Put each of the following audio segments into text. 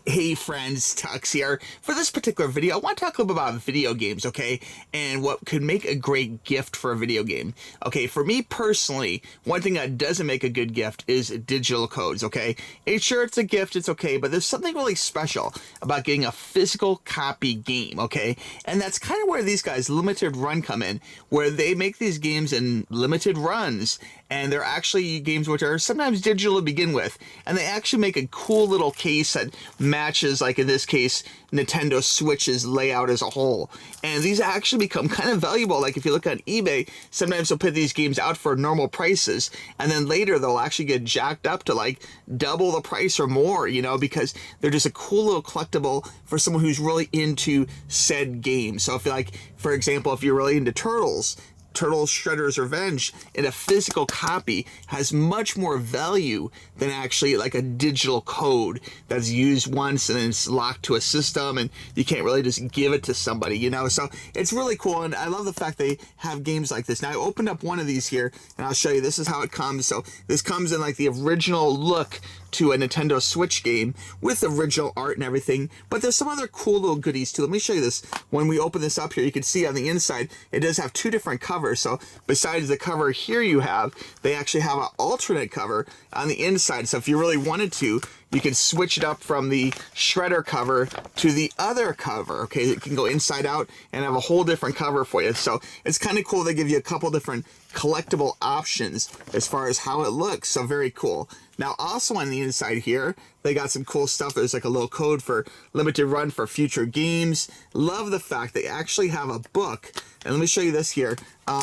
Hey friends, Tux here. For this particular video, I want to talk a little bit about video games, okay? And what could make a great gift for a video game. Okay, for me personally, one thing that doesn't make a good gift is digital codes, okay? Sure, it's a gift, it's okay, but there's something really special about getting a physical copy game, okay? And that's kind of where these guys, Limited Run, come in, where they make these games in limited runs, and they're actually games which are sometimes digital to begin with, and they actually make a cool little case that matches, like in this case, Nintendo Switch's layout as a whole. And these actually become kind of valuable. Like if you look on eBay, sometimes they'll put these games out for normal prices, and then later they'll actually get jacked up to like double the price or more, you know, because they're just a cool little collectible for someone who's really into said game. So if you like, for example, if you're really into Turtles Shredder's Revenge in a physical copy has much more value than actually like a digital code that's used once and then it's locked to a system and you can't really just give it to somebody, you know. So it's really cool, and I love the fact they have games like this. Now I opened up one of these here and I'll show you. This is how it comes. So this comes in like the original look to a Nintendo Switch game with original art and everything, but there's some other cool little goodies too. Let me show you this. When we open this up here, you can see on the inside it does have two different covers. So besides the cover here they actually have an alternate cover on the inside. So if you really wanted to, you can switch it up from the Shredder cover to the other cover. Okay, it can go inside out and have a whole different cover for you. So it's kind of cool. They give you a couple different collectible options as far as how it looks. So very cool. Now also on the inside here, they got some cool stuff. There's like a little code for limited run for future games. Love the fact they actually have a book. And let me show you this here.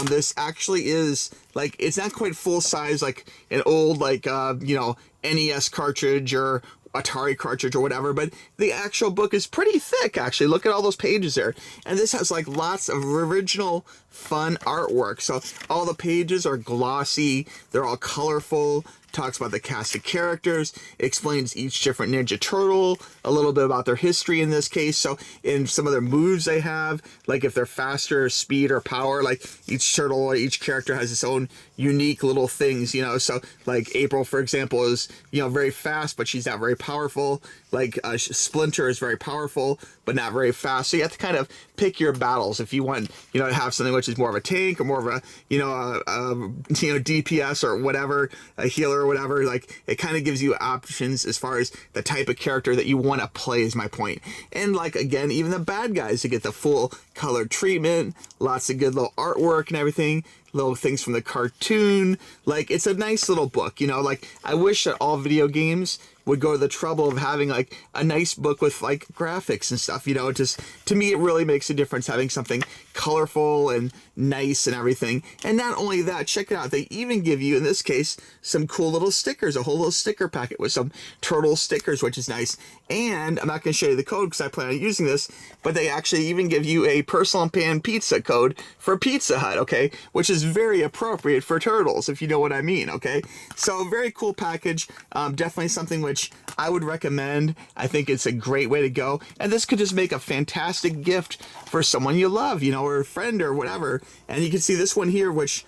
This actually is like, it's not quite full size like an old like, you know, NES cartridge or Atari cartridge or whatever, but the actual book is pretty thick actually. Look at all those pages there. And this has like lots of original fun artwork. So all the pages are glossy, they're all colorful, talks about the cast of characters, explains each different Ninja Turtle, a little bit about their history in this case. So in some of their moves they have, like if they're faster, speed, or power, like each turtle or each character has its own unique little things, you know. So like April, for example, is, you know, very fast, but she's not very powerful. Like Splinter is very powerful, but not very fast. So you have to kind of pick your battles if you want, you know, to have something which is more of a tank or more of a, you know, DPS or whatever, a healer or whatever. Like it kind of gives you options as far as the type of character that you want to play is my point. And like, again, even the bad guys to get the full color treatment, lots of good little artwork and everything, little things from the cartoon. Like it's a nice little book, you know. Like I wish that all video games would go to the trouble of having like a nice book with like graphics and stuff, you know. It just, to me, it really makes a difference having something colorful and nice and everything. And not only that, check it out, they even give you, in this case, some cool little stickers, a whole little sticker packet with some turtle stickers, which is nice. And I'm not going to show you the code because I plan on using this, but they actually even give you a personal pan pizza code for Pizza Hut, okay, which is very appropriate for Turtles, if you know what I mean, okay. So very cool package, definitely something which I would recommend. I think it's a great way to go, and this could just make a fantastic gift for someone you love, you know, or a friend or whatever. And you can see this one here, which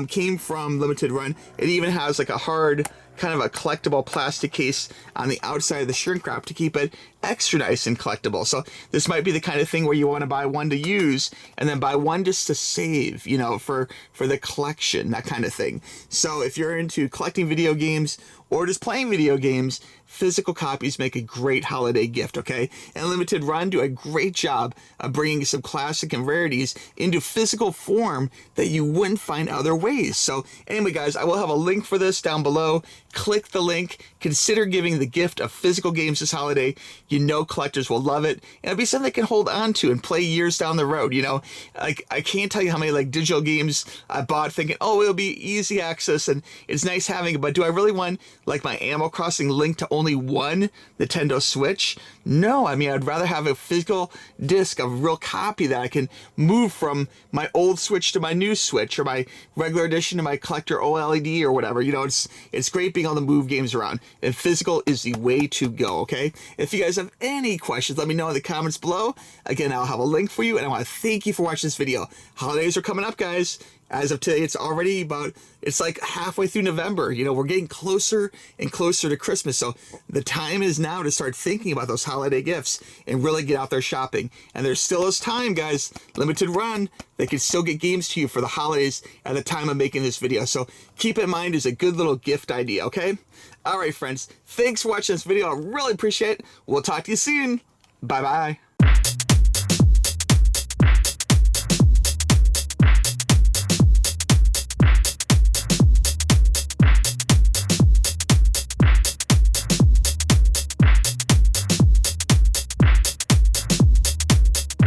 came from Limited Run. It even has like a hard kind of a collectible plastic case on the outside of the shrink wrap to keep it extra nice and collectible. So this might be the kind of thing where you want to buy one to use and then buy one just to save, you know, for the collection, that kind of thing. So if you're into collecting video games or just playing video games, physical copies make a great holiday gift, okay? And Limited Run do a great job of bringing some classic and rarities into physical form that you wouldn't find other ways. So anyway, guys, I will have a link for this down below. Click the link. Consider giving the gift of physical games this holiday. You know collectors will love it. And it'll be something they can hold on to and play years down the road, you know? Like, I can't tell you how many like digital games I bought thinking, oh, it'll be easy access and it's nice having it, but do I really want like my Animal Crossing linked to only one Nintendo Switch? No, I mean, I'd rather have a physical disc, a real copy that I can move from my old Switch to my new Switch or my regular edition to my collector OLED or whatever. You know, it's great being able to move games around, and physical is the way to go, okay? If you guys have any questions, let me know in the comments below. Again, I'll have a link for you, and I want to thank you for watching this video. Holidays are coming up, guys. As of today, it's like halfway through November. You know, we're getting closer and closer to Christmas. So the time is now to start thinking about those holiday gifts and really get out there shopping. And there still is time, guys. Limited run. They can still get games to you for the holidays at the time of making this video. So keep in mind as a good little gift idea, okay? All right, friends. Thanks for watching this video. I really appreciate it. We'll talk to you soon. Bye-bye.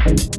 You